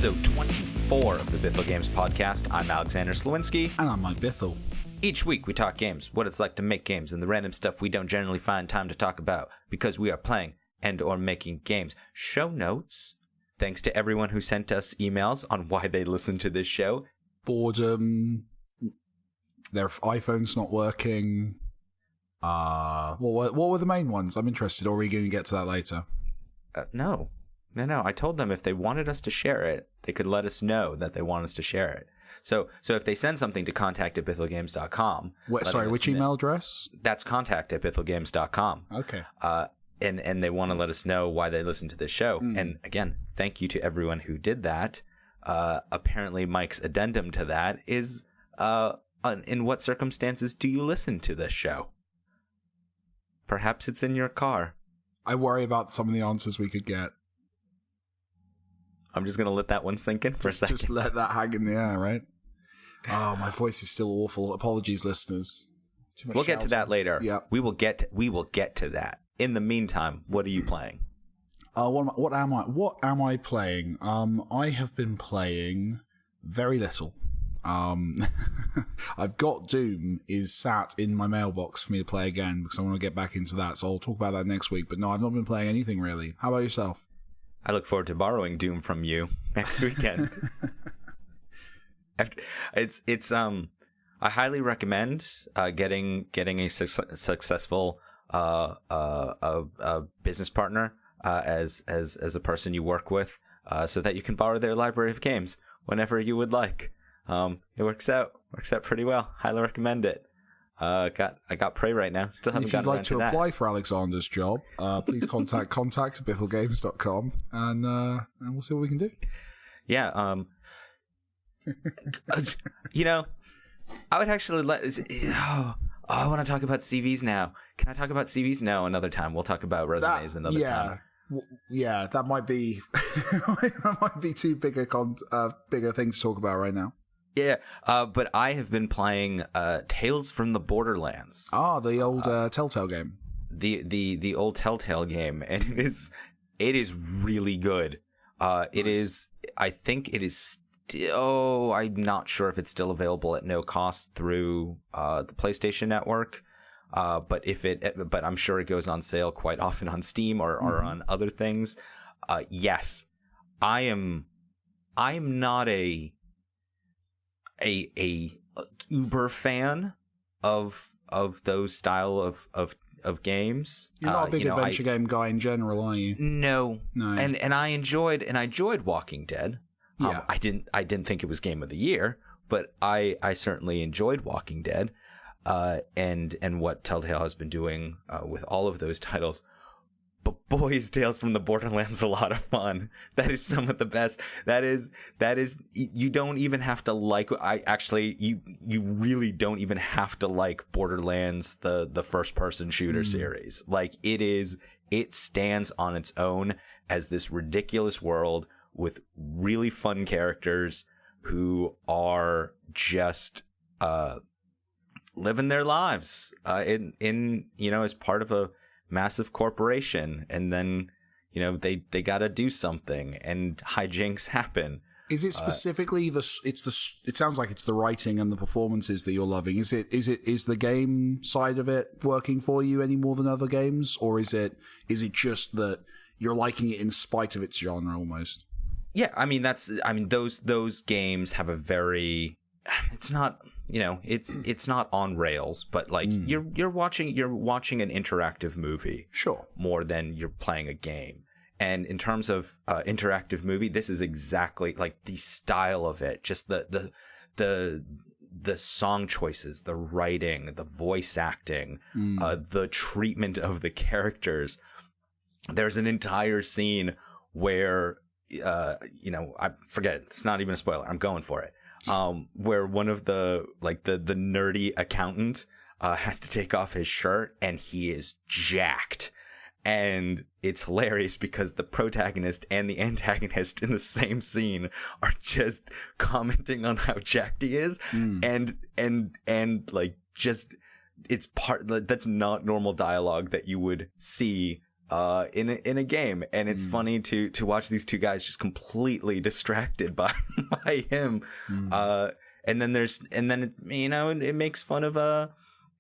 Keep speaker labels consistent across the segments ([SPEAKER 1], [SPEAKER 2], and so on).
[SPEAKER 1] episode 24 of the Bithell Games Podcast. I'm Alexander Slawinski.
[SPEAKER 2] And I'm Mike Bithell.
[SPEAKER 1] Each week we talk games, what it's like to make games, and the random stuff we don't generally find time to talk about because we are playing and or making games. Show notes. Thanks to everyone who sent us emails on why they listen to this show.
[SPEAKER 2] Boredom. Their iPhone's not working. What were the main ones? I'm interested. Or are we going to get to that later?
[SPEAKER 1] No. I told them if they wanted us to share it, they could let us know that they want us to share it. So if they send something to contact@bithellgames.com.
[SPEAKER 2] Sorry, which email address?
[SPEAKER 1] That's contact@bithellgames.com.
[SPEAKER 2] Okay.
[SPEAKER 1] And they want to let us know why they listen to this show. And again, thank you to everyone who did that. Apparently Mike's addendum to that is, in what circumstances do you listen to this show? Perhaps it's in your car.
[SPEAKER 2] I worry about some of the answers we could get.
[SPEAKER 1] I'm just going to let that one sink in for a second.
[SPEAKER 2] Just let that hang in the air, right? Oh, my voice is still awful. Apologies, listeners.
[SPEAKER 1] We'll get to that later.
[SPEAKER 2] Yeah.
[SPEAKER 1] We will get to that. In the meantime, what are you playing?
[SPEAKER 2] What am I playing? I have been playing very little. I've got Doom is sat in my mailbox for me to play again because I want to get back into that. So I'll talk about that next week. But no, I've not been playing anything really. How about yourself?
[SPEAKER 1] I look forward to borrowing Doom from you next weekend. I highly recommend getting a successful business partner as a person you work with, so that you can borrow their library of games whenever you would like. It works out pretty well. Highly recommend it. I got Prey right now. Still haven't gotten around to that.
[SPEAKER 2] If you'd like to apply for Alexander's job, please contact @bithellgames.com and we'll see what we can do.
[SPEAKER 1] Yeah. I would actually I want to talk about CVs now. Can I talk about CVs? No, another time. We'll talk about resumes another time.
[SPEAKER 2] Yeah, that might be that might be too bigger things to talk about right now.
[SPEAKER 1] Yeah, but I have been playing Tales from the Borderlands.
[SPEAKER 2] The old Telltale game.
[SPEAKER 1] The old Telltale game, and it is really good. Nice. It is. I think it is still. I'm not sure if it's still available at no cost through the PlayStation Network. But I'm sure it goes on sale quite often on Steam or on other things. Yes, I am not a uber fan of those style of games.
[SPEAKER 2] You're not a big adventure game guy in general, are you?
[SPEAKER 1] No. And I enjoyed Walking Dead.
[SPEAKER 2] Yeah.
[SPEAKER 1] I didn't think it was Game of the Year, but I certainly enjoyed Walking Dead. And what Telltale has been doing with all of those titles. But boy, is Tales from the Borderlands a lot of fun. That is some of the best. That is you don't even have to like you really don't even have to like Borderlands the first person shooter series. Like it stands on its own as this ridiculous world with really fun characters who are just living their lives in as part of a massive corporation, and then they got to do something, and hijinks happen.
[SPEAKER 2] Is it specifically it sounds like it's the writing and the performances that you're loving. Is the game side of it working for you any more than other games, or is it just that you're liking it in spite of its genre almost?
[SPEAKER 1] Yeah, those games have a very, it's not, it's not on rails, but like you're watching an interactive movie,
[SPEAKER 2] sure,
[SPEAKER 1] more than you're playing a game. And in terms of interactive movie, this is exactly like the style of it, just the song choices, the writing, the voice acting, the treatment of the characters. There's an entire scene where I forget it. It's not even a spoiler. I'm going for it. Where one of the nerdy accountant has to take off his shirt, and he is jacked. And it's hilarious because the protagonist and the antagonist in the same scene are just commenting on how jacked he is, and like just it's part that's not normal dialogue that you would see in a game, and it's funny to watch these two guys just completely distracted by him. And then it makes fun of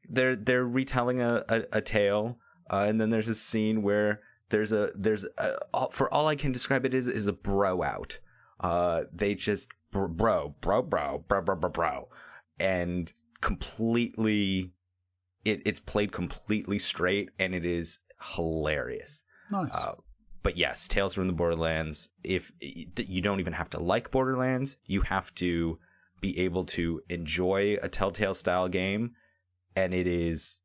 [SPEAKER 1] they're retelling a tale, and then there's a scene where there's for all I can describe it is a bro out. They just bro, and completely it's played completely straight, and it is hilarious.
[SPEAKER 2] Nice.
[SPEAKER 1] But yes, Tales from the Borderlands, if you don't even have to like Borderlands, you have to be able to enjoy a Telltale style game, and it is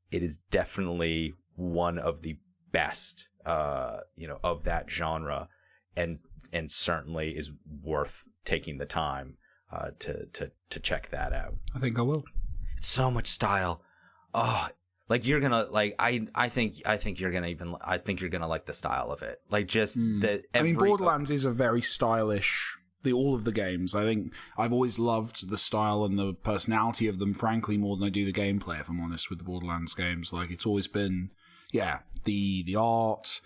[SPEAKER 1] definitely one of the best of that genre, and certainly is worth taking the time to check that out.
[SPEAKER 2] I think I will.
[SPEAKER 1] It's so much style. Oh, like you're gonna like I think you're gonna like the style of it. Like just that.
[SPEAKER 2] I mean, Borderlands is a very stylish. All of the games. I think I've always loved the style and the personality of them, frankly, more than I do the gameplay, if I'm honest, with the Borderlands games. Like, it's always been, the art,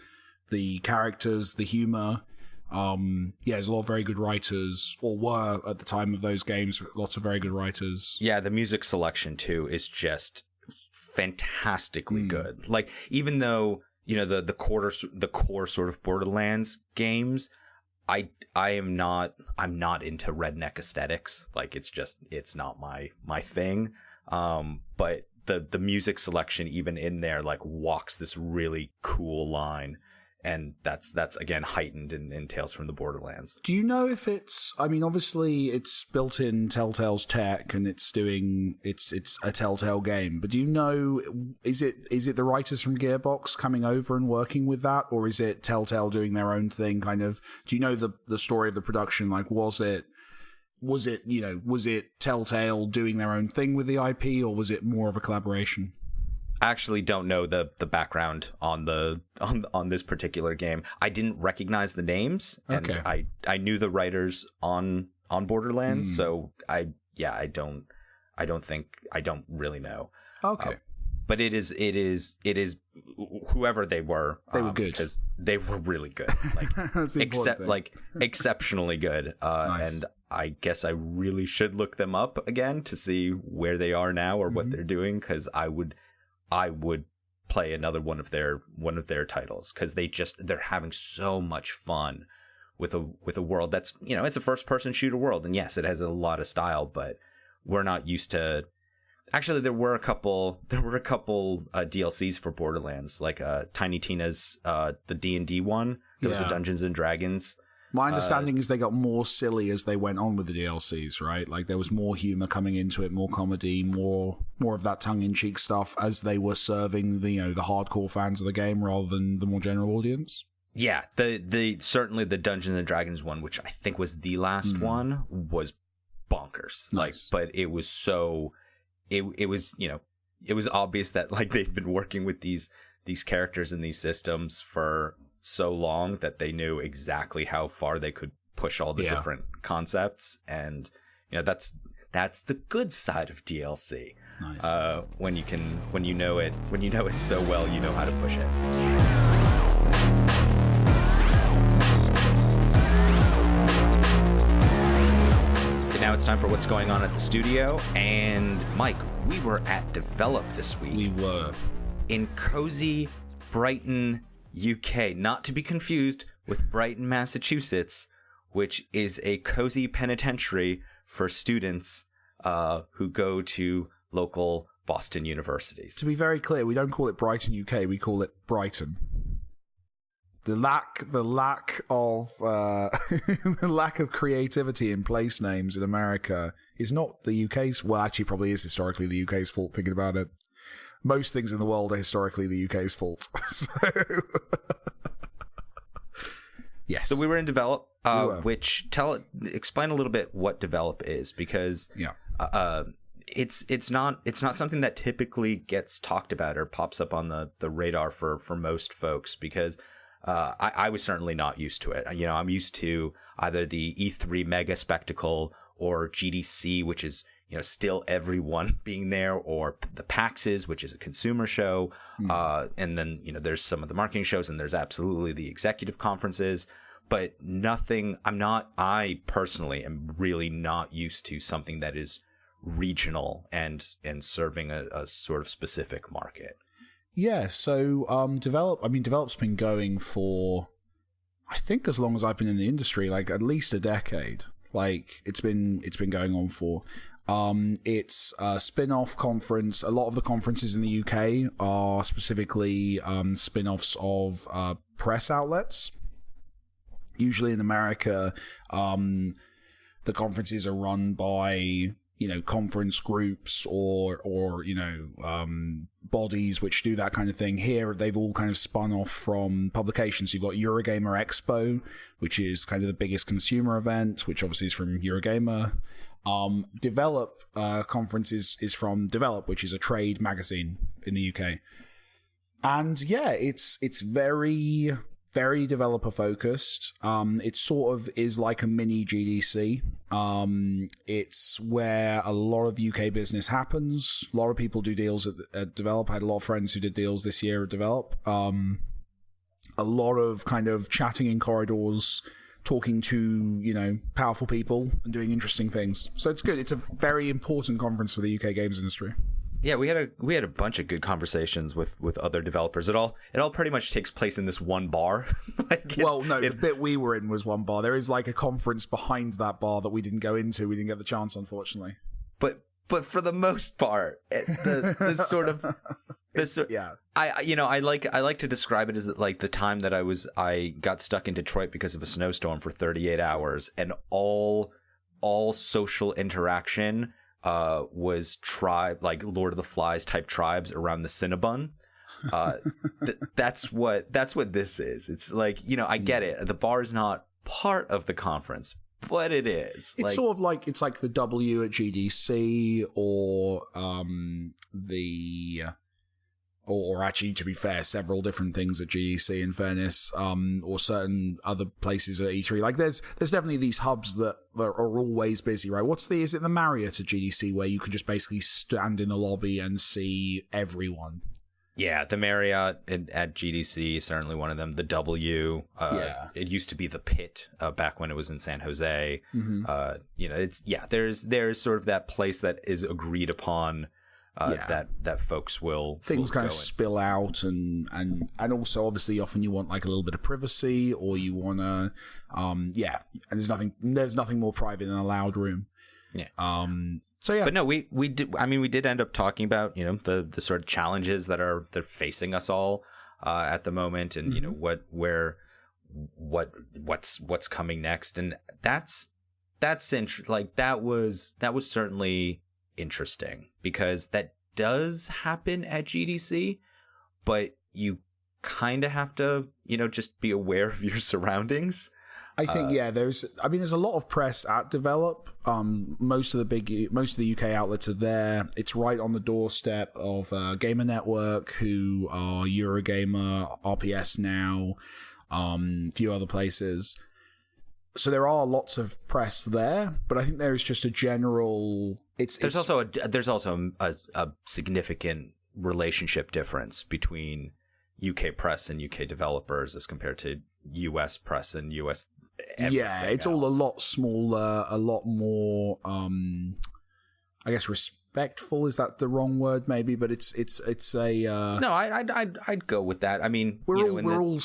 [SPEAKER 2] the characters, the humor. There's a lot of very good writers, or were at the time of those games, lots of very good writers.
[SPEAKER 1] Yeah, the music selection too is just fantastically good. Like, even though the core sort of Borderlands games, I'm not into redneck aesthetics. Like, it's not my thing. But the music selection even in there like walks this really cool line, and that's again heightened in Tales from the Borderlands. Do
[SPEAKER 2] you know if it's? I mean, obviously it's built in Telltale's tech, and it's a Telltale game. But do you know, is it the writers from Gearbox coming over and working with that, or is it Telltale doing their own thing? Kind of. Do you know the story of the production? Like, was it Telltale doing their own thing with the IP, or was it more of a collaboration?
[SPEAKER 1] I actually don't know the background on this particular game. I didn't recognize the names, and okay. I knew the writers on Borderlands, so I don't really know.
[SPEAKER 2] Okay.
[SPEAKER 1] But it is whoever they were
[SPEAKER 2] good,
[SPEAKER 1] because they were really good, like exceptionally good. Nice. And I guess I really should look them up again to see where they are now or what they're doing, because I would play another one of their titles, because they're having so much fun with a world that's, it's a first person shooter world, and yes, it has a lot of style, but we're not used to. Actually, there were a couple DLCs for Borderlands, like Tiny Tina's the D&D one. There was a Dungeons and Dragons.
[SPEAKER 2] My understanding is they got more silly as they went on with the DLCs, right? Like, there was more humor coming into it, more comedy, more of that tongue-in-cheek stuff as they were serving the hardcore fans of the game rather than the more general audience.
[SPEAKER 1] Yeah, the certainly the Dungeons and Dragons one, which I think was the last one, was bonkers.
[SPEAKER 2] Nice.
[SPEAKER 1] But it was so. It was obvious that like they'd been working with these characters and these systems for so long that they knew exactly how far they could push all the different concepts, and that's the good side of DLC.
[SPEAKER 2] Nice.
[SPEAKER 1] When you know it so well, you know how to push it. Now it's time for what's going on at the studio. And Mike, we were at Develop this week.
[SPEAKER 2] We were.
[SPEAKER 1] In cozy Brighton, UK. Not to be confused with Brighton, Massachusetts, which is a cozy penitentiary for students who go to local Boston universities.
[SPEAKER 2] To be very clear, we don't call it Brighton, UK. We call it Brighton. The lack of the lack of creativity in place names in America is not the UK's. Well, actually, probably is historically the UK's fault. Thinking about it, most things in the world are historically the UK's fault. So, yes.
[SPEAKER 1] So we were in Develop, which explain a little bit what Develop is, because it's not something that typically gets talked about or pops up on the radar for most folks, because. I was certainly not used to it. I'm used to either the E3 mega spectacle or GDC, which is, still everyone being there, or the PAXs, which is a consumer show. And then, there's some of the marketing shows, and there's absolutely the executive conferences, but nothing. I personally am really not used to something that is regional and serving a sort of specific market.
[SPEAKER 2] Yeah. So, Develop's been going for, I think, as long as I've been in the industry, like at least a decade. Like it's been going on for. It's a spin-off conference. A lot of the conferences in the UK are specifically spin-offs of press outlets. Usually in America, the conferences are run by conference groups or bodies which do that kind of thing. Here, they've all kind of spun off from publications. You've got Eurogamer Expo, which is kind of the biggest consumer event, which obviously is from Eurogamer. Develop conference is from Develop, which is a trade magazine in the UK. And yeah, it's very, very developer focused. It sort of is like a mini GDC. It's where a lot of UK business happens. A lot of people do deals at Develop. I had a lot of friends who did deals this year at Develop. A lot of kind of chatting in corridors, talking to, powerful people and doing interesting things. So it's good. It's a very important conference for the UK games industry.
[SPEAKER 1] Yeah, we had a bunch of good conversations with other developers. It all pretty much takes place in this one bar.
[SPEAKER 2] The bit we were in was one bar. There is like a conference behind that bar that we didn't go into. We didn't get the chance, unfortunately.
[SPEAKER 1] But for the most part, the sort of
[SPEAKER 2] yeah.
[SPEAKER 1] I like to describe it as like the time that I got stuck in Detroit because of a snowstorm for 38 hours, and all social interaction was tribe, like Lord of the Flies type tribes around the Cinnabon. That's what this is. It's like, I get it. The bar is not part of the conference, but it is.
[SPEAKER 2] It's sort of like, it's like the W at GDC or actually, to be fair, several different things at GDC, in fairness, or certain other places at E3. Like, there's definitely these hubs that are always busy, right? Is it the Marriott at GDC where you can just basically stand in the lobby and see everyone?
[SPEAKER 1] Yeah, the Marriott at GDC is certainly one of them. The W, it used to be the Pit back when it was in San Jose. Mm-hmm. There's sort of that place that is agreed upon. That folks will
[SPEAKER 2] kind of spill out, and also obviously often you want like a little bit of privacy, or you want to and there's nothing more private than a loud room. But no, we did end up talking about the sort of challenges that are facing us all at the moment, and what's coming next, and that's like that was certainly interesting, because that does happen at GDC, but you kind of have to just be aware of your surroundings. I think there's a lot of press at Develop. Most of the UK outlets are there. It's right on the doorstep of Gamer Network, who are Eurogamer, RPS Now, a few other places. So there are lots of press there, but I think there is just a general. There's also a significant relationship difference between UK press and UK developers as compared to US press and US. It's all a lot smaller, a lot more. I guess respectful, is that the wrong word? Maybe, but it's a. No, I'd go with that. I mean, we're all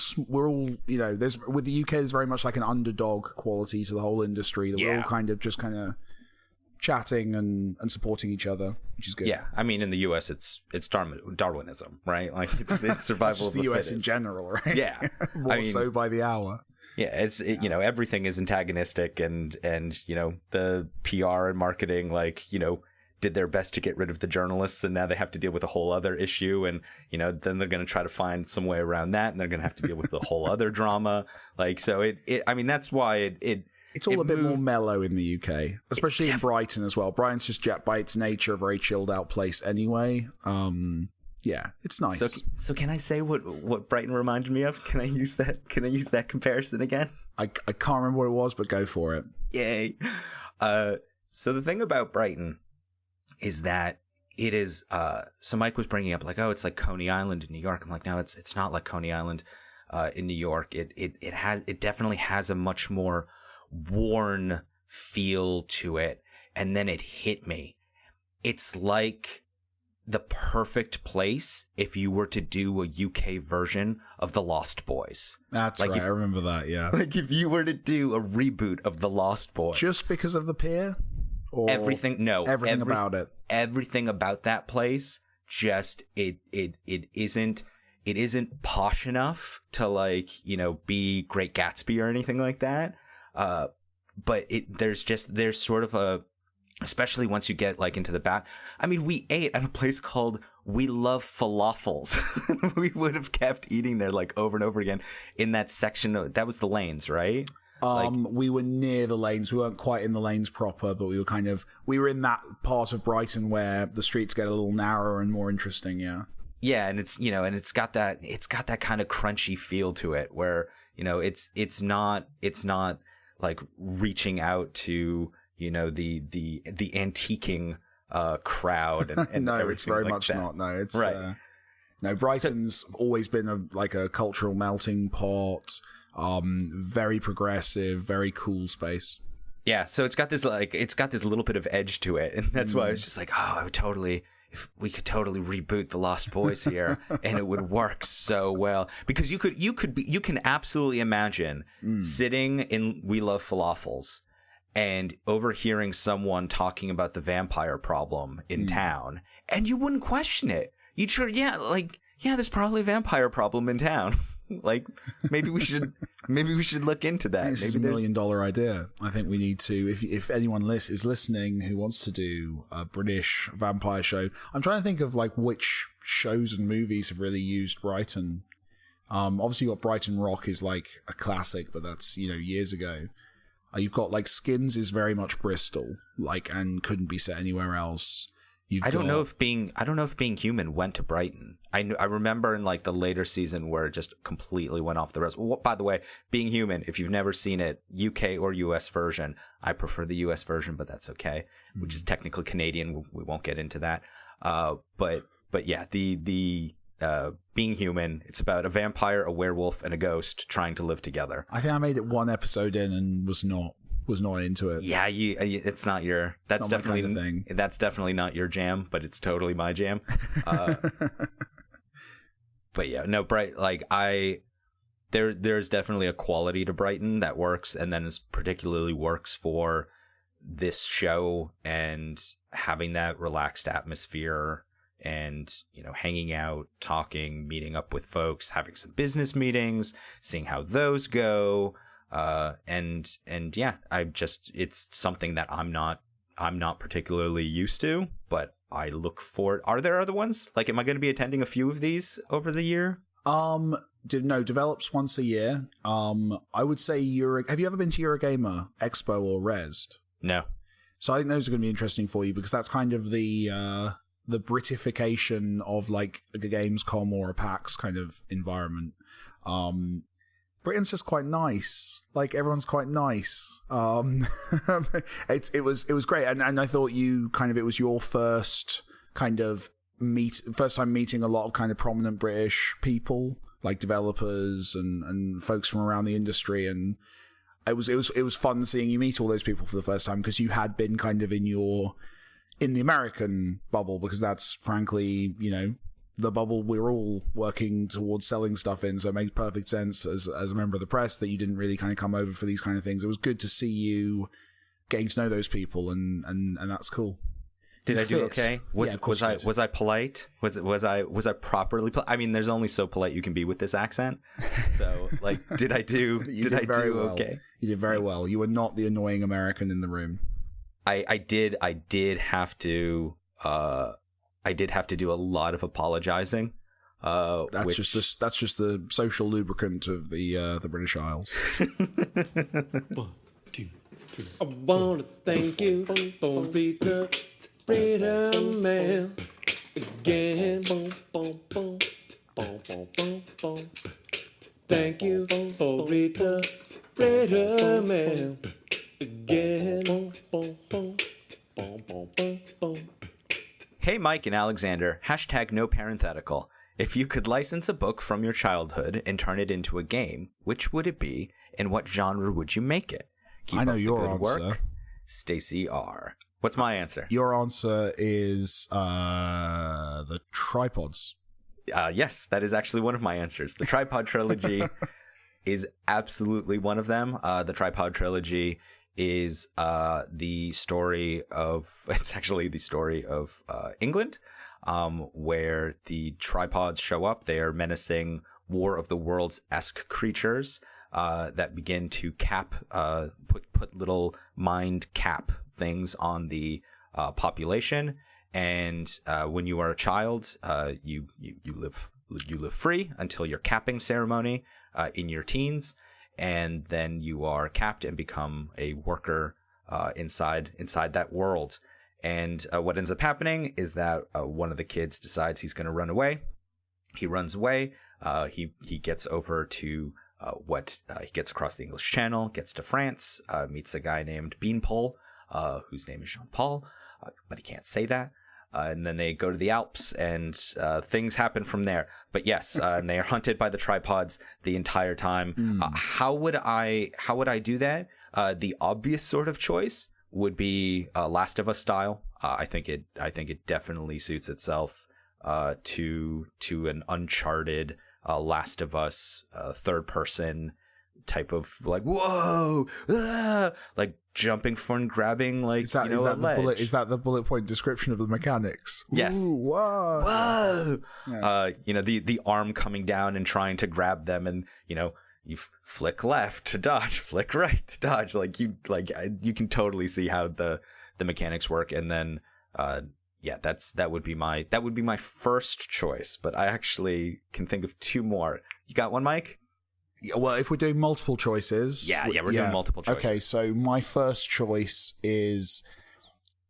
[SPEAKER 2] there's with the UK, there's very much like an underdog quality to the whole industry, that we're all kind of chatting and supporting each other, which is good. Yeah, I mean, in the US, it's Darwinism, right? Like it's survival. It's just the US in general, right? Yeah, so by the hour. Yeah, everything is antagonistic, and the PR and marketing did their best to get rid of the journalists, and now they have to deal with a whole other issue, and then they're going to try to find some way around that, and they're going to have to deal with the whole other drama. So that's why it's all a bit more mellow in the UK, especially in Brighton as well. Brighton's just by its nature a very chilled out place anyway. Yeah, it's nice. So can I say what Brighton reminded me of? Can I use that comparison again? I can't remember what it was, but go for it. Yay. So the thing about Brighton
[SPEAKER 1] is that it is. So Mike was bringing up like, oh, it's like Coney Island in New York. I'm like, no, it's not like Coney Island in New It it definitely has a much more worn feel to it. And then it hit me. It's like the perfect place if you were to do a UK version of The Lost Boys.
[SPEAKER 2] That's like, right. I remember that, yeah.
[SPEAKER 1] Like if you were to do a reboot of The Lost Boys.
[SPEAKER 2] Just because of the pier? Or
[SPEAKER 1] everything
[SPEAKER 2] about it.
[SPEAKER 1] Everything about that place just it isn't posh enough to like, you know, be Great Gatsby or anything like that. But there's sort of a, especially once you get like into the back. I mean, we ate at a place called We Love Falafels. We would have kept eating there like over and over again in that section. That was the lanes, right?
[SPEAKER 2] We were near the lanes. We weren't quite in the lanes proper, but we were in that part of Brighton where the streets get a little narrower and more interesting. Yeah.
[SPEAKER 1] Yeah. And it's, you know, and it's got that kind of crunchy feel to it where, you know, it's not like reaching out to, you know, the antiquing crowd and
[SPEAKER 2] no, it's very
[SPEAKER 1] like
[SPEAKER 2] much
[SPEAKER 1] that.
[SPEAKER 2] Not. No, it's
[SPEAKER 1] right.
[SPEAKER 2] No, Brighton's always been a cultural melting pot. Very progressive, very cool space.
[SPEAKER 1] Yeah, so it's got this little bit of edge to it, and that's why I was just like, oh, if we could totally reboot The Lost Boys here, and it would work so well because you can absolutely imagine sitting in We Love Falafels and overhearing someone talking about the vampire problem in town, and you wouldn't question it. You'd sure, there's probably a vampire problem in town. Like maybe we should look into that.
[SPEAKER 2] This is a $1 million idea. I think we need to. If anyone is listening who wants to do a British vampire show, I'm trying to think of like which shows and movies have really used Brighton. Obviously, you've got Brighton Rock is like a classic, but that's, you know, years ago. You've got like Skins is very much Bristol, like, and couldn't be set anywhere else.
[SPEAKER 1] I don't know if Being Human went to Brighton. I remember in like the later season where it just completely went off the rails. By the way, Being Human, if you've never seen it, UK or US version, I prefer the US version, but that's okay, which is technically Canadian. We won't get into that. But yeah, the Being Human, it's about a vampire, a werewolf, and a ghost trying to live together.
[SPEAKER 2] I think I made it one episode in and was not into it.
[SPEAKER 1] Yeah, it's not your. That's definitely my kind of thing. That's definitely not your jam, but it's totally my jam. But yeah, no, there's definitely a quality to Brighton that works, and then particularly works for this show and having that relaxed atmosphere, and, you know, hanging out, talking, meeting up with folks, having some business meetings, seeing how those go. And yeah, it's something that I'm not particularly used to, but I look for. Are there other ones? Like, am I going to be attending a few of these over the year?
[SPEAKER 2] Develops once a year. I would say have you ever been to Eurogamer Expo or Rezzed?
[SPEAKER 1] No.
[SPEAKER 2] So I think those are going to be interesting for you because that's kind of the Britification of like a Gamescom or a PAX kind of environment. Britain's just quite nice. Like, everyone's quite nice. It was great, and I thought it was your first time meeting a lot of kind of prominent British people, like developers and folks from around the industry, and it was fun seeing you meet all those people for the first time because you had been kind of in the American bubble, because that's frankly, you know, the bubble we're all working towards selling stuff in, so it makes perfect sense as a member of the press that you didn't really kind of come over for these kind of things. It was good to see you getting to know those people, and that's cool.
[SPEAKER 1] Did I do okay? Was I polite? Was I properly polite? I mean, there's only so polite you can be with this accent. So, like, did I do okay?
[SPEAKER 2] You did very well. You were not the annoying American in the room.
[SPEAKER 1] I did have to do a lot of apologizing.
[SPEAKER 2] That's just the social lubricant of the British Isles.
[SPEAKER 3] 1, 2, 3. I wanna thank you for reading the Freedom Mail again. Thank you for reading the Freedom Mail again.
[SPEAKER 1] Hey, Mike and Alexander, hashtag no parenthetical. If you could license a book from your childhood and turn it into a game, which would it be, and what genre would you make it? Keep
[SPEAKER 2] I know
[SPEAKER 1] up the
[SPEAKER 2] your
[SPEAKER 1] good
[SPEAKER 2] answer.
[SPEAKER 1] work. Stacy R. What's my answer?
[SPEAKER 2] Your answer is the tripods.
[SPEAKER 1] Yes, that is actually one of my answers. The Tripod Trilogy is absolutely one of them. The Tripod Trilogy is the story of, it's actually the story of England, where the tripods show up. They are menacing War of the Worlds-esque creatures that begin to put little mind cap things on the population. And when you are a child, you live free until your capping ceremony in your teens, and then you are capped and become a worker inside that world. And what ends up happening is that one of the kids decides he's going to run away. He runs away. He gets over to he gets across the English Channel, gets to France, meets a guy named Beanpole, whose name is Jean-Paul, but he can't say that. And then they go to the Alps, and things happen from there. But yes, and they are hunted by the tripods the entire time. How would I do that? The obvious sort of choice would be Last of Us style. I think it definitely suits itself to an Uncharted Last of Us third person type of like whoa like jumping for and grabbing like a ledge.
[SPEAKER 2] Is that the bullet point description of the mechanics?
[SPEAKER 1] Yes.
[SPEAKER 2] Ooh, whoa.
[SPEAKER 1] Yeah. The arm coming down and trying to grab them, and you flick left to dodge, flick right to dodge. You can totally see how the mechanics work. And then that would be my first choice, but I actually can think of two more. You got one, Mike?
[SPEAKER 2] Well, if we're doing multiple choices...
[SPEAKER 1] We're doing multiple choices.
[SPEAKER 2] Okay, so my first choice is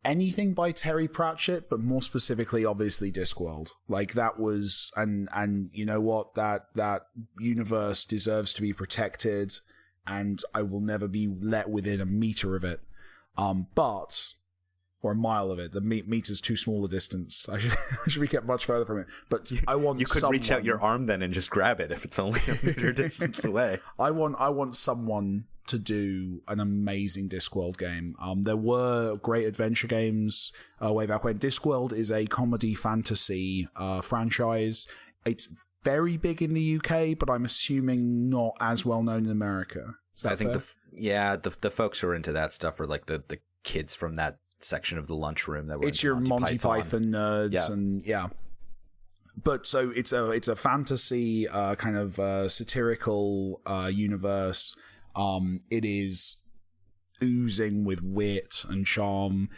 [SPEAKER 2] anything by Terry Pratchett, but more specifically, obviously, Discworld. Like, that was... And you know what? That universe deserves to be protected, and I will never be let within a meter of it. Or a mile of it. The meter's too small a distance. I should be kept much further from it. But I want
[SPEAKER 1] you could reach out your arm then and just grab it if it's only a meter distance away.
[SPEAKER 2] I want someone to do an amazing Discworld game. There were great adventure games way back when. Discworld is a comedy fantasy franchise. It's very big in the UK, but I'm assuming not as well known in America. Is that fair?
[SPEAKER 1] The folks who are into that stuff are like the kids from that section of the lunchroom that were
[SPEAKER 2] it's your Monty Python nerds. And but so it's a fantasy kind of satirical universe. It is oozing with wit and charm.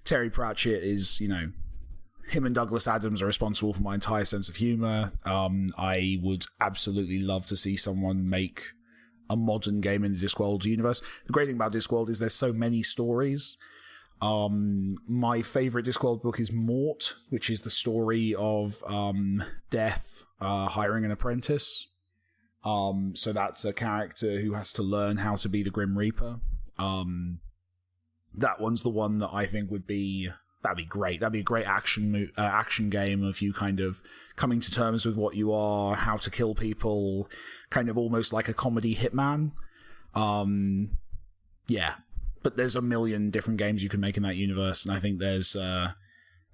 [SPEAKER 2] Terry Pratchett is, him and Douglas Adams are responsible for my entire sense of humor. I would absolutely love to see someone make a modern game in the Discworld universe. The great thing about Discworld is there's so many stories. My favorite Discworld book is Mort, which is the story of Death hiring an apprentice. So that's a character who has to learn how to be the Grim Reaper. That one's the one that I think that'd be great. That'd be a great action game of you kind of coming to terms with what you are, how to kill people, kind of almost like a comedy Hitman. But there's a million different games you can make in that universe, and I think there's a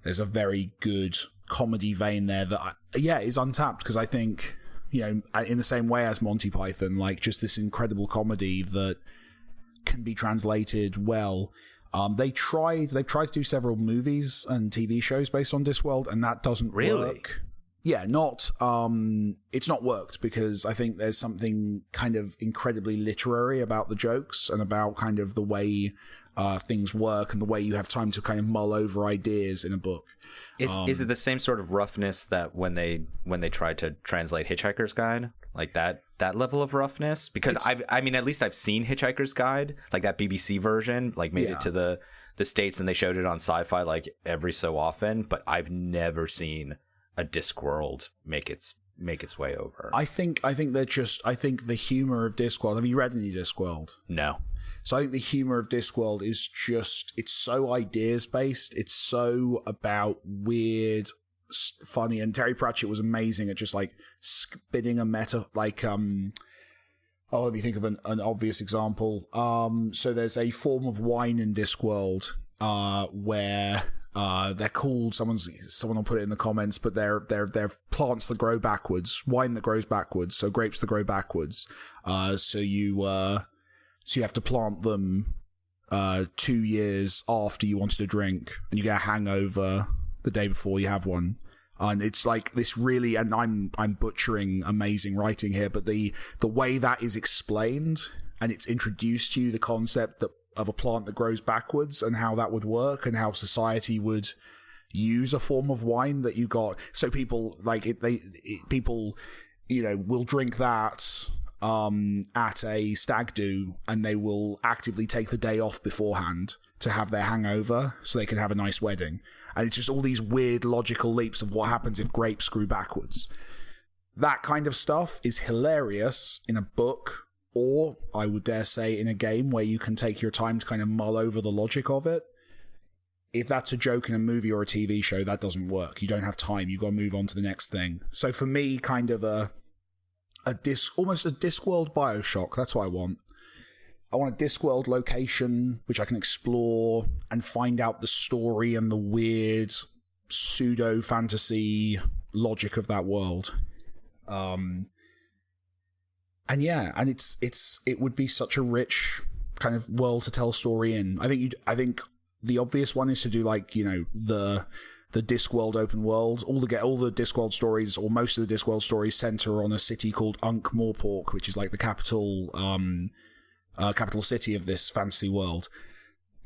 [SPEAKER 2] very good comedy vein there that is untapped, because I think in the same way as Monty Python, like just this incredible comedy that can be translated well. They've tried to do several movies and TV shows based on Discworld, and that doesn't work. Yeah, it's not worked, because I think there's something kind of incredibly literary about the jokes and about kind of the way things work and the way you have time to kind of mull over ideas in a book.
[SPEAKER 1] Is it the same sort of roughness that when they tried to translate Hitchhiker's Guide, like that level of roughness? Because at least I've seen Hitchhiker's Guide, like that BBC version, like made it to the States, and they showed it on Sci-Fi like every so often, but I've never seen a Discworld make its way over.
[SPEAKER 2] I think the humor of Discworld. Have you read any Discworld?
[SPEAKER 1] No.
[SPEAKER 2] So I think the humor of Discworld is just, it's so ideas based. It's so about weird, funny, and Terry Pratchett was amazing at just like spinning a meta, like, let me think of an obvious example. So there's a form of wine in Discworld, where they're called, someone will put it in the comments, but they're plants that grow backwards, wine that grows backwards, so grapes that grow backwards. So you have to plant them 2 years after you wanted a drink, and you get a hangover the day before you have one. And it's like this really, and I'm butchering amazing writing here, but the way that is explained and it's introduced to you, the concept of a plant that grows backwards and how that would work and how society would use a form of wine that you got. So people people, will drink that at a stag do, and they will actively take the day off beforehand to have their hangover so they can have a nice wedding. And it's just all these weird logical leaps of what happens if grapes grew backwards. That kind of stuff is hilarious in a book, or I would dare say in a game where you can take your time to kind of mull over the logic of it. If that's a joke in a movie or a TV show, that doesn't work. You don't have time. You've got to move on to the next thing. So for me, kind of almost a Discworld Bioshock. That's what I want. I want a Discworld location which I can explore and find out the story and the weird pseudo-fantasy logic of that world. And it would be such a rich kind of world to tell a story in. I think the obvious one is to do the Discworld open world. All the Discworld stories, or most of the Discworld stories, center on a city called Ankh-Morpork, which is like the capital city of this fantasy world.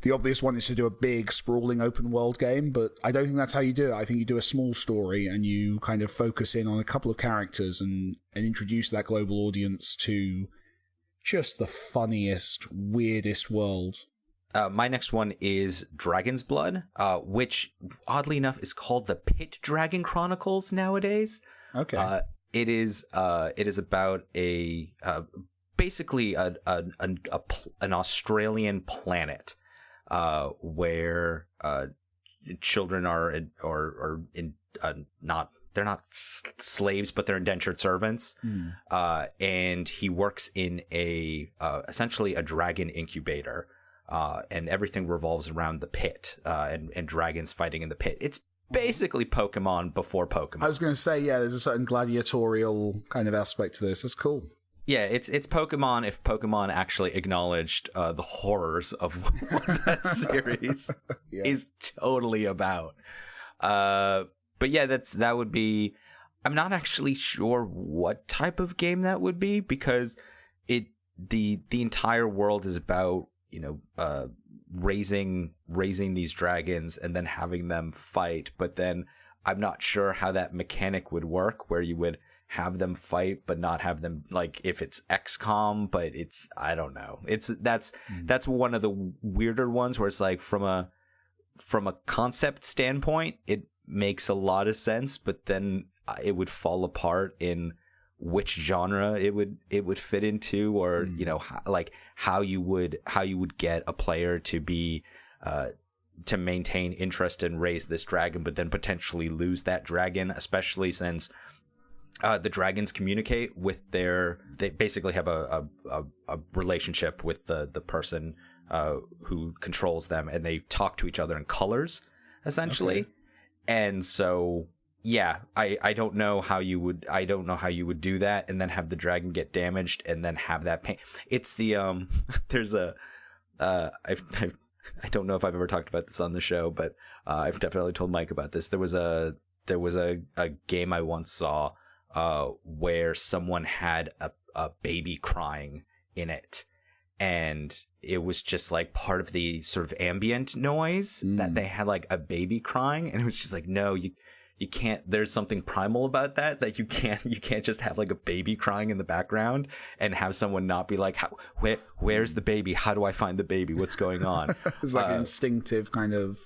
[SPEAKER 2] The obvious one is to do a big, sprawling open world game, but I don't think that's how you do it. I think you do a small story and you kind of focus in on a couple of characters and introduce that global audience to just the funniest, weirdest world.
[SPEAKER 1] My next one is Dragon's Blood, which, oddly enough, is called the Pit Dragon Chronicles nowadays.
[SPEAKER 2] Okay.
[SPEAKER 1] It is about basically an Australian planet where children are they're not slaves, but they're indentured servants. And he works in essentially a dragon incubator. And everything revolves around the pit, and dragons fighting in the pit. It's basically Pokemon before Pokemon.
[SPEAKER 2] I was going to say, yeah, there's a certain gladiatorial kind of aspect to this. That's cool.
[SPEAKER 1] Yeah, it's Pokemon if Pokemon actually acknowledged the horrors of what that series is totally about. But yeah, that would be. I'm not actually sure what type of game that would be, because the entire world is about raising these dragons and then having them fight. But then I'm not sure how that mechanic would work, where you would have them fight but not have them, like, if it's XCOM, but it's, I don't know. That's one of the weirder ones where it's like from a concept standpoint it makes a lot of sense, but then it would fall apart in which genre it would fit into, or how you would get a player to be to maintain interest and raise this dragon, but then potentially lose that dragon, especially since the dragons communicate with they basically have a relationship with the person who controls them, and they talk to each other in colors, essentially. Okay. And so, yeah, I don't know how you would do that and then have the dragon get damaged and then have that pain. It's the there's I don't know if I've ever talked about this on the show, but I've definitely told Mike about this. There was a game I once saw where someone had a baby crying in it, and it was just like part of the sort of ambient noise that they had, like a baby crying, and it was just like, no, you can't, there's something primal about that you can't just have like a baby crying in the background and have someone not be like, where's the baby? How do I find the baby? What's going on?
[SPEAKER 2] It's like an instinctive kind of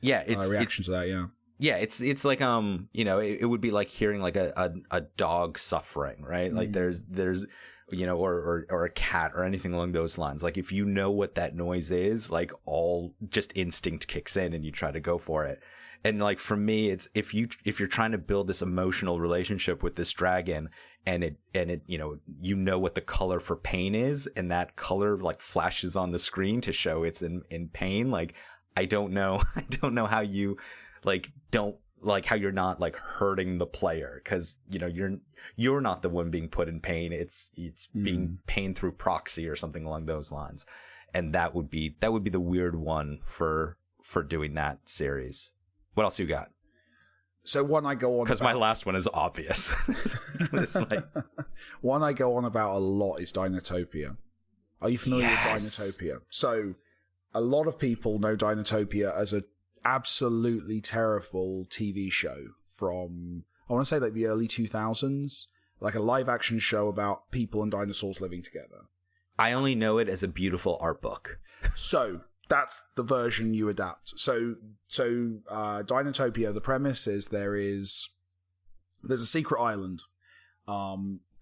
[SPEAKER 2] reaction to that.
[SPEAKER 1] Yeah, it's like it would be like hearing like a dog suffering, right? Like there's or a cat or anything along those lines. Like if you know what that noise is, like all just instinct kicks in and you try to go for it. And like for me, it's if you're trying to build this emotional relationship with this dragon, and it what the color for pain is, and that color like flashes on the screen to show it's in pain. Like I don't know how you how you're not like hurting the player, because you're not the one being put in pain. It's being pain through proxy or something along those lines, and that would be the weird one for doing that series. What else you got?
[SPEAKER 2] So one I go on
[SPEAKER 1] because my last one is obvious.
[SPEAKER 2] One I go on about a lot is Dinotopia. Are you familiar with Dinotopia? So a lot of people know Dinotopia as a absolutely terrible TV show from, I want to say like the early 2000s, like a live action show about people and dinosaurs living together.
[SPEAKER 1] I only know it as a beautiful art book. So
[SPEAKER 2] that's the version you adapt. So Dinotopia, the premise is there's a secret island,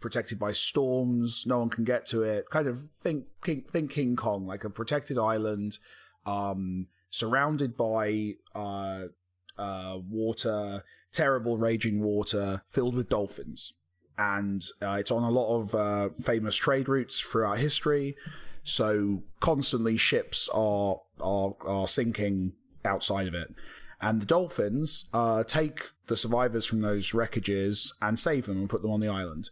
[SPEAKER 2] protected by storms. No one can get to it. Kind of think King Kong, like a protected island, surrounded by water, terrible raging water, filled with dolphins. And it's on a lot of famous trade routes throughout history. So constantly ships are sinking outside of it. And the dolphins take the survivors from those wreckages and save them and put them on the island.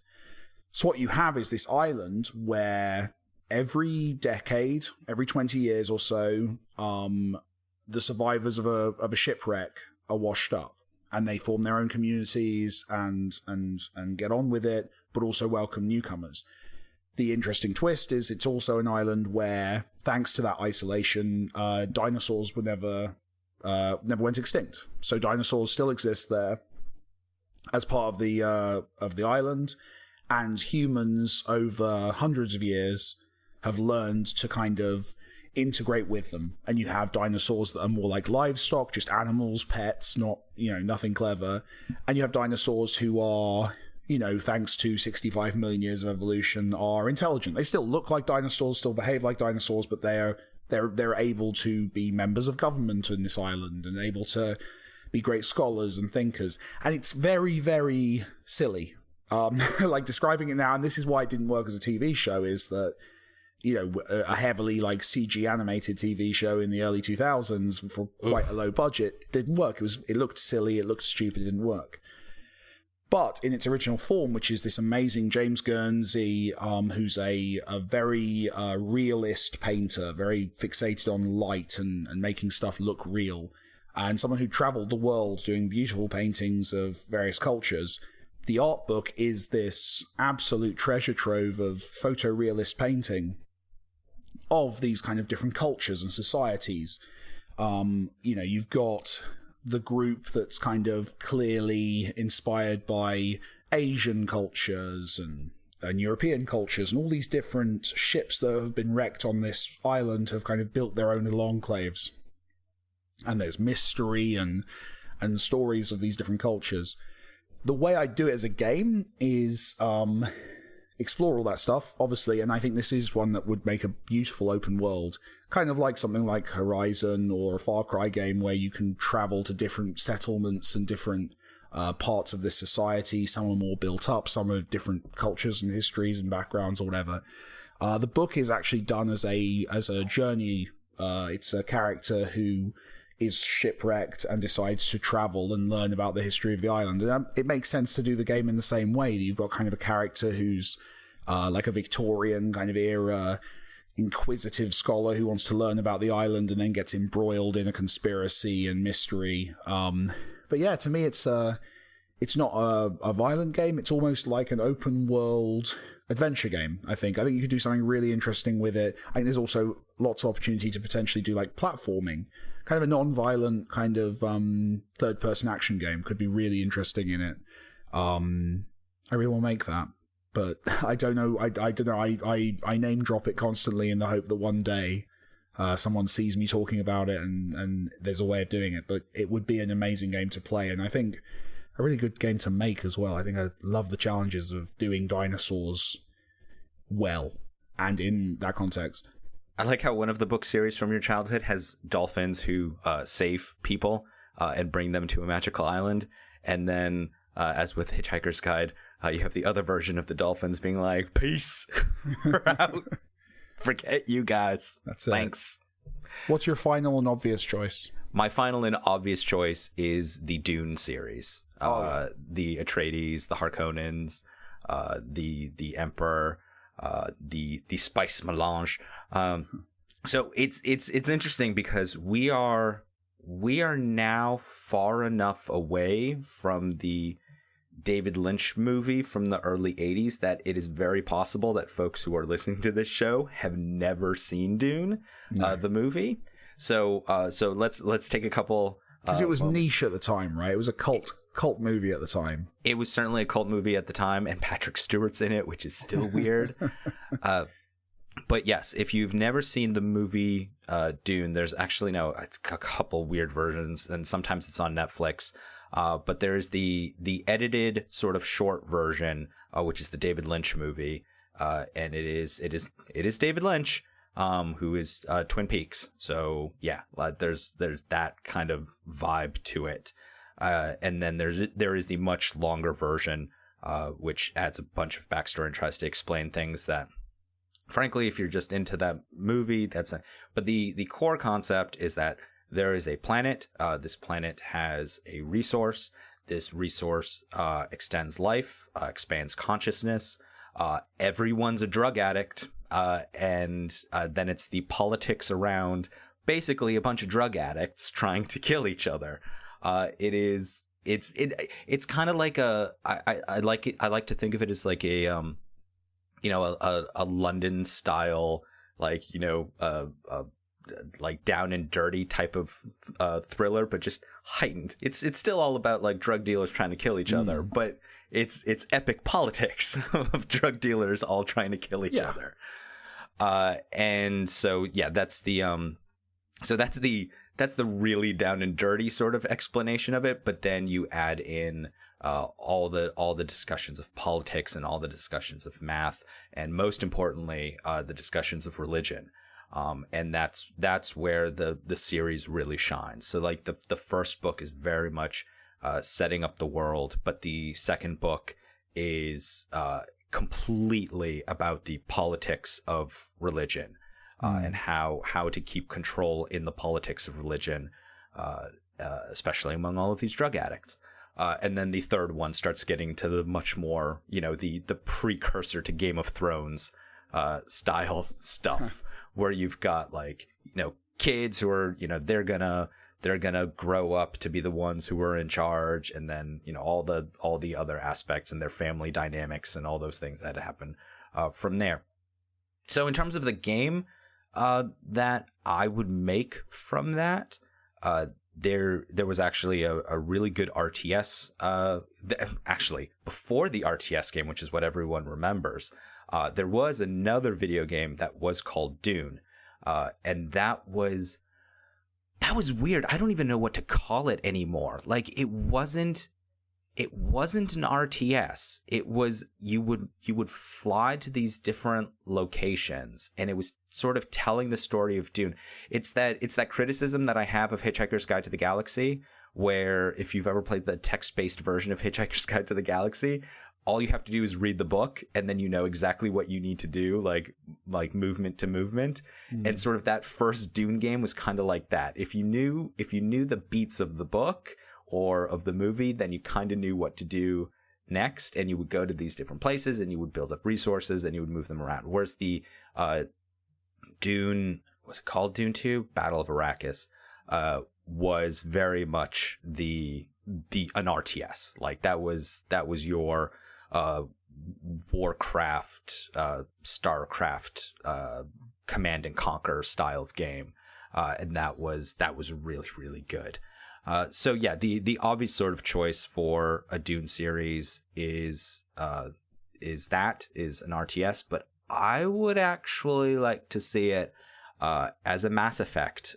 [SPEAKER 2] So what you have is this island where every decade, every 20 years or so, the survivors of a shipwreck are washed up, and they form their own communities and get on with it, but also welcome newcomers. The interesting twist is it's also an island where, thanks to that isolation, dinosaurs were never went extinct. So dinosaurs still exist there as part of the island, and humans over hundreds of years have learned to kind of integrate with them. And you have dinosaurs that are more like livestock, just animals, pets, not, nothing clever. And you have dinosaurs who are, thanks to 65 million years of evolution, are intelligent. They still look like dinosaurs, still behave like dinosaurs, but they're able to be members of government in this island and able to be great scholars and thinkers. And it's very, very silly. Like describing it now, and this is why it didn't work as a TV show, is that a heavily like CG animated TV show in the early 2000s for quite a low budget didn't work. It looked silly, it looked stupid, it didn't work. But in its original form, which is this amazing James Guernsey, who's a very realist painter, very fixated on light and making stuff look real, and someone who traveled the world doing beautiful paintings of various cultures, the art book is this absolute treasure trove of photorealist painting of these kind of different cultures and societies. You've got the group that's kind of clearly inspired by Asian cultures and European cultures, and all these different ships that have been wrecked on this island have kind of built their own little enclaves. And there's mystery and stories of these different cultures. The way I do it as a game is explore all that stuff, obviously, and I think this is one that would make a beautiful open world, kind of like something like Horizon or a Far Cry game, where you can travel to different settlements and different parts of this society. Some are more built up, some are different cultures and histories and backgrounds or whatever. The book is actually done as a journey. It's a character who is shipwrecked and decides to travel and learn about the history of the island. And it makes sense to do the game in the same way. You've got kind of a character who's like a Victorian kind of era inquisitive scholar who wants to learn about the island and then gets embroiled in a conspiracy and mystery. But yeah, to me, it's not a violent game. It's almost like an open world adventure game, I think. I think you could do something really interesting with it. I think there's also lots of opportunity to potentially do like platforming. Kind of a non-violent kind of third-person action game could be really interesting in it. I really want to make that, but I don't know. I don't know. I name drop it constantly in the hope that one day someone sees me talking about it and there's a way of doing it. But it would be an amazing game to play, and I think a really good game to make as well. I think I love the challenges of doing dinosaurs well, and in that context.
[SPEAKER 1] I like how one of the book series from your childhood has dolphins who save people and bring them to a magical island. And then, as with Hitchhiker's Guide, you have the other version of the dolphins being like, peace, we're out. Forget you guys.
[SPEAKER 2] That's it.
[SPEAKER 1] Thanks.
[SPEAKER 2] What's your final and obvious choice?
[SPEAKER 1] My final and obvious choice is the Dune series. The Atreides, the Harkonnens, the Emperor, the spice melange. So it's interesting because we are now far enough away from the David Lynch movie from the early 80s that it is very possible that folks who are listening to this show have never seen Dune, the movie. So let's take a couple,
[SPEAKER 2] because it was niche at the time, right? It was a cult movie at the time.
[SPEAKER 1] It was certainly a cult movie at the time, and Patrick Stewart's in it, which is still weird. But yes, if you've never seen the movie Dune, there's actually a couple weird versions, and sometimes it's on Netflix. But there's the edited sort of short version, which is the David Lynch movie, and it is David Lynch, who is Twin Peaks. So yeah, there's that kind of vibe to it. And then there is the much longer version, which adds a bunch of backstory and tries to explain things that, frankly, if you're just into that movie, but the core concept is that there is a planet. This planet has a resource. This resource extends life, expands consciousness. Everyone's a drug addict. And then it's the politics around basically a bunch of drug addicts trying to kill each other. It's kind of like I like to think of it as like a London style, like, like Down and Dirty type of thriller, but just heightened. It's still all about like drug dealers trying to kill each other, but it's epic politics of drug dealers all trying to kill each other. And so yeah, that's the really down and dirty sort of explanation of it. But then you add in all the discussions of politics and all the discussions of math, and most importantly, the discussions of religion. And that's where the series really shines. So like the first book is very much setting up the world, but the second book is completely about the politics of religion, and how to keep control in the politics of religion, especially among all of these drug addicts. And then the third one starts getting to the much more, the precursor to Game of Thrones style stuff, where you've got like, kids who are, they're gonna grow up to be the ones who are in charge, and then, all the other aspects and their family dynamics and all those things that happen from there. So in terms of the game that I would make from that, there was actually a really good RTS. Actually, before the RTS game, which is what everyone remembers, there was another video game that was called Dune, and that was weird. I don't even know what to call it anymore. Like, it wasn't an RTS. It was you would fly to these different locations, and it was sort of telling the story of Dune. It's that criticism that I have of Hitchhiker's Guide to the Galaxy, where if you've ever played the text-based version of Hitchhiker's Guide to the Galaxy, all you have to do is read the book, and then you know exactly what you need to do, like movement to movement. And sort of that first Dune game was kind of like that. If you knew the beats of the book or of the movie, then you kind of knew what to do next, and you would go to these different places, and you would build up resources, and you would move them around. Whereas the Dune, was it called Dune 2? Battle of Arrakis, was very much an RTS. Like that was your Warcraft, Starcraft, Command and Conquer style of game, and that was really, really good. So yeah, the obvious sort of choice for a Dune series is an RTS, but I would actually like to see it as a Mass Effect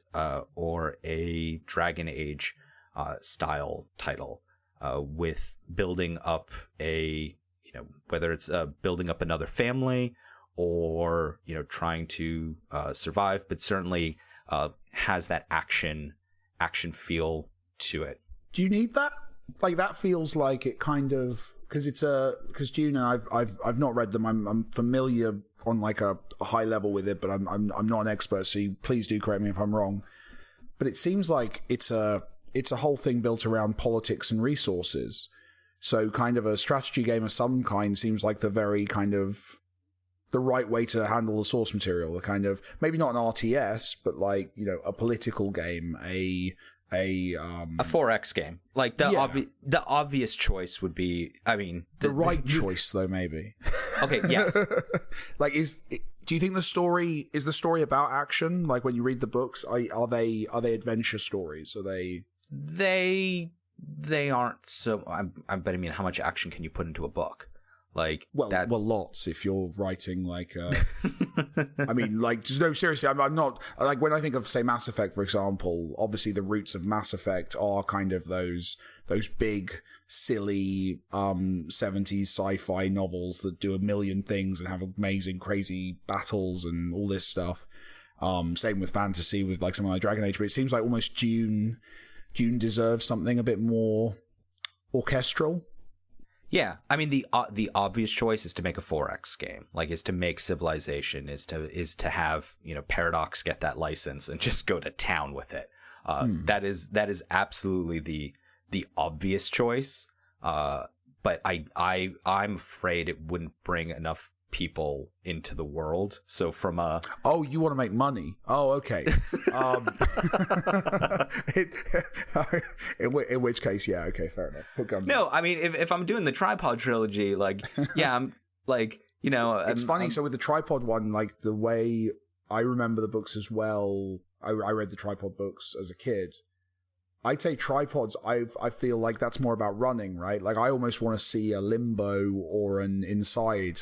[SPEAKER 1] or a Dragon Age style title, with building up whether it's building up another family, or trying to survive, but certainly has that action feel to it.
[SPEAKER 2] Do you need that? Like, that feels like it kind of, because Dune, and I've not read them. I'm familiar on like a high level with it, but I'm not an expert, so please do correct me if I'm wrong. But it seems like it's a whole thing built around politics and resources. So kind of a strategy game of some kind seems like the very kind of the right way to handle the source material. The kind of, maybe not an RTS, but like, a political game, a
[SPEAKER 1] 4X game. Like the obvious choice would be,
[SPEAKER 2] the right choice though, maybe.
[SPEAKER 1] Okay, yes.
[SPEAKER 2] Like, do you think the story about action? Like, when you read the books, are they adventure stories? Are they?
[SPEAKER 1] They aren't so. But I mean, how much action can you put into a book? Like,
[SPEAKER 2] well, lots if you're writing like. I mean, like, no, seriously, I'm not like, when I think of, say, Mass Effect, for example. Obviously, the roots of Mass Effect are kind of those big, silly 70s sci-fi novels that do a million things and have amazing, crazy battles and all this stuff. Same with fantasy, with like something like Dragon Age. But it seems like almost Dune deserves something a bit more orchestral.
[SPEAKER 1] Yeah, I mean, the obvious choice is to make a 4X game, like, is to make Civilization, is to have Paradox get that license and just go to town with it. That is absolutely the obvious choice. But I'm afraid it wouldn't bring enough people into the world. So from a
[SPEAKER 2] you want to make money? Oh, okay. In which case, yeah, okay, fair enough. Put guns.
[SPEAKER 1] No, I mean, if I'm doing the Tripod trilogy, like, yeah, I'm like,
[SPEAKER 2] it's funny. So with the Tripod one, like, the way I remember the books as well, I read the Tripod books as a kid. I'd say tripods, I feel like that's more about running, right? Like, I almost want to see a Limbo or an Inside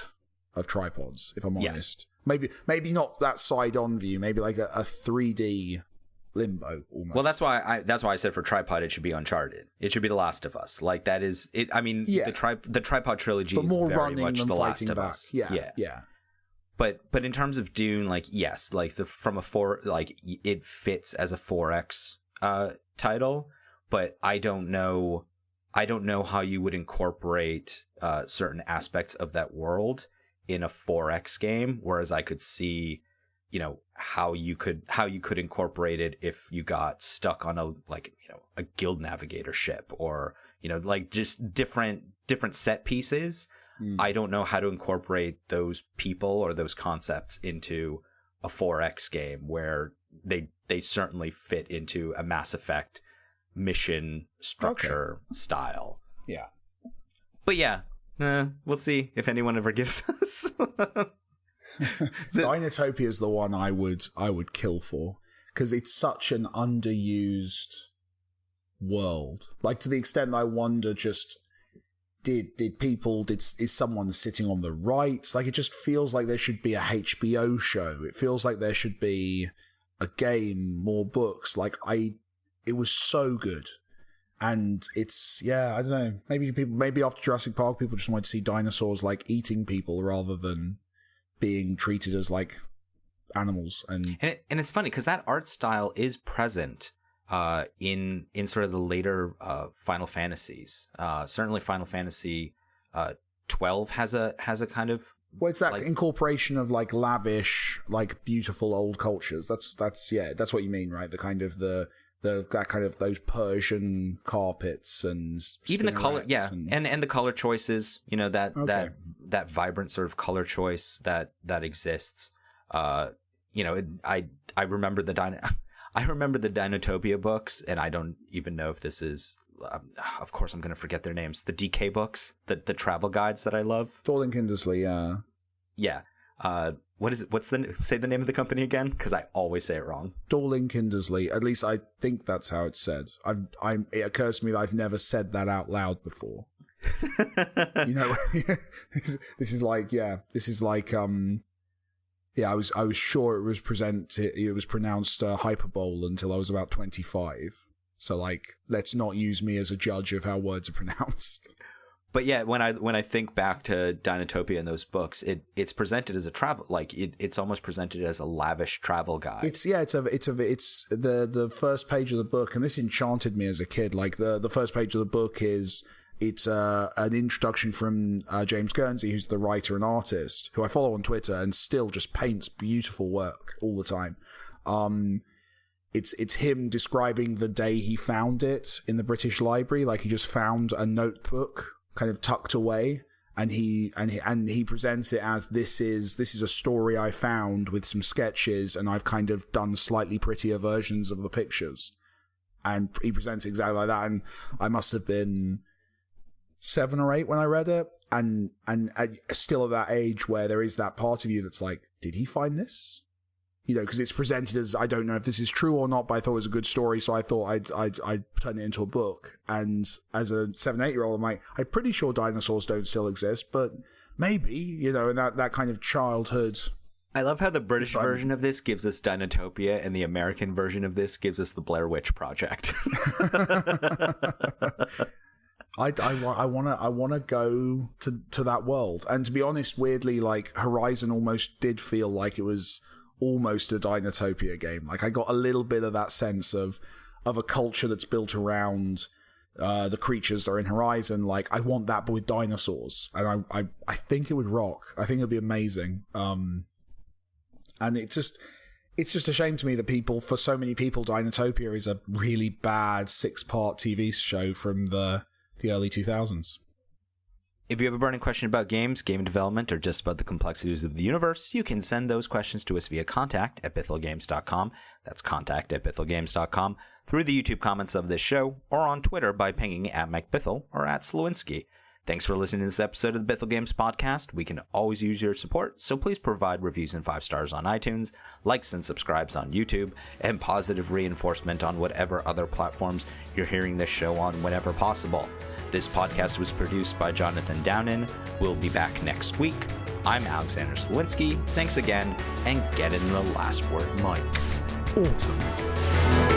[SPEAKER 2] of tripods, if I'm honest. Maybe not that side-on view, maybe like a 3D Limbo almost.
[SPEAKER 1] Well, that's why I said for Tripod it should be Uncharted. It should be The Last of Us. Like, that is it. I mean, the Tripod trilogy is very much The Last of Us.
[SPEAKER 2] Yeah.
[SPEAKER 1] But in terms of Dune, like, yes, like from a 4, like, it fits as a 4X title, but I don't know how you would incorporate certain aspects of that world in a 4X game, whereas I could see, how you could incorporate it if you got stuck on a guild navigator ship, or like just different set pieces. I don't know how to incorporate those people or those concepts into a 4X game where they certainly fit into a Mass Effect mission structure style.
[SPEAKER 2] Yeah.
[SPEAKER 1] But yeah, we'll see if anyone ever gives us.
[SPEAKER 2] Dinotopia is the one I would kill for, because it's such an underused world. Like, to the extent that I wonder, just is someone sitting on the rights? Like, it just feels like there should be a HBO show. It feels like there should be a game, more books. Like, it was so good. And it's, I don't know, maybe after Jurassic Park, people just wanted to see dinosaurs like eating people rather than being treated as like animals. And
[SPEAKER 1] it's funny because that art style is present in sort of the later Final Fantasies. Certainly Final Fantasy 12 has a kind of,
[SPEAKER 2] well, it's that like, incorporation of like lavish, like beautiful old cultures. That's what you mean, right? The kind of that kind of those Persian carpets and
[SPEAKER 1] even the color, and the color choices, that vibrant sort of color choice that exists. I remember the Dinotopia books, and I don't even know if this is. Of course, I'm going to forget their names. The DK books, the travel guides that I love.
[SPEAKER 2] Dorling Kindersley,
[SPEAKER 1] yeah. What is it? Say the name of the company again, because I always say it wrong.
[SPEAKER 2] Dorling Kindersley. At least I think that's how it's said. It occurs to me that I've never said that out loud before. This is like. I was sure it was pronounced hyperbole until I was about 25. So, like, let's not use me as a judge of how words are pronounced.
[SPEAKER 1] But yeah, when I think back to Dinotopia and those books, it's presented as a travel, like it's almost presented as a lavish travel guide.
[SPEAKER 2] It's the first page of the book, and this enchanted me as a kid. Like the first page of the book it's an introduction from James Guernsey, who's the writer and artist, who I follow on Twitter and still just paints beautiful work all the time. It's him describing the day he found it in the British Library. Like he just found a notebook kind of tucked away, and he presents it as this is a story I found with some sketches, and I've kind of done slightly prettier versions of the pictures. And he presents it exactly like that. And I must have been 7 or 8 when I read it, and still at that age where there is that part of you that's like, did he find this? You know, because it's presented as, I don't know if this is true or not, but I thought it was a good story, so I thought I'd turn it into a book. And as a 7, 8-year-old, I'm like, I'm pretty sure dinosaurs don't still exist, but maybe, you know, and that kind of childhood.
[SPEAKER 1] I love how the British version of this gives us Dinotopia, and the American version of this gives us the Blair Witch Project.
[SPEAKER 2] I want to go to that world. And to be honest, weirdly, like Horizon almost did feel like it was almost a Dinotopia game. Like I got a little bit of that sense of a culture that's built around the creatures that are in Horizon. Like I want that, but with dinosaurs. And I think it would rock. I think it'd be amazing. And it's just a shame to me that for so many people, Dinotopia is a really bad 6-part TV show from the early 2000s.
[SPEAKER 1] If you have a burning question about games, game development, or just about the complexities of the universe, you can send those questions to us via contact@BithelGames.com. That's contact@BithelGames.com, through the YouTube comments of this show, or on Twitter by pinging @MikeBithell or @Slowinski. Thanks for listening to this episode of the Bithell Games Podcast. We can always use your support, so please provide reviews and 5 stars on iTunes, likes and subscribes on YouTube, and positive reinforcement on whatever other platforms you're hearing this show on whenever possible. This podcast was produced by Jonathan Downin. We'll be back next week. I'm Alexander Slowinski. Thanks again, and get in the last word, Mike.
[SPEAKER 2] Autumn.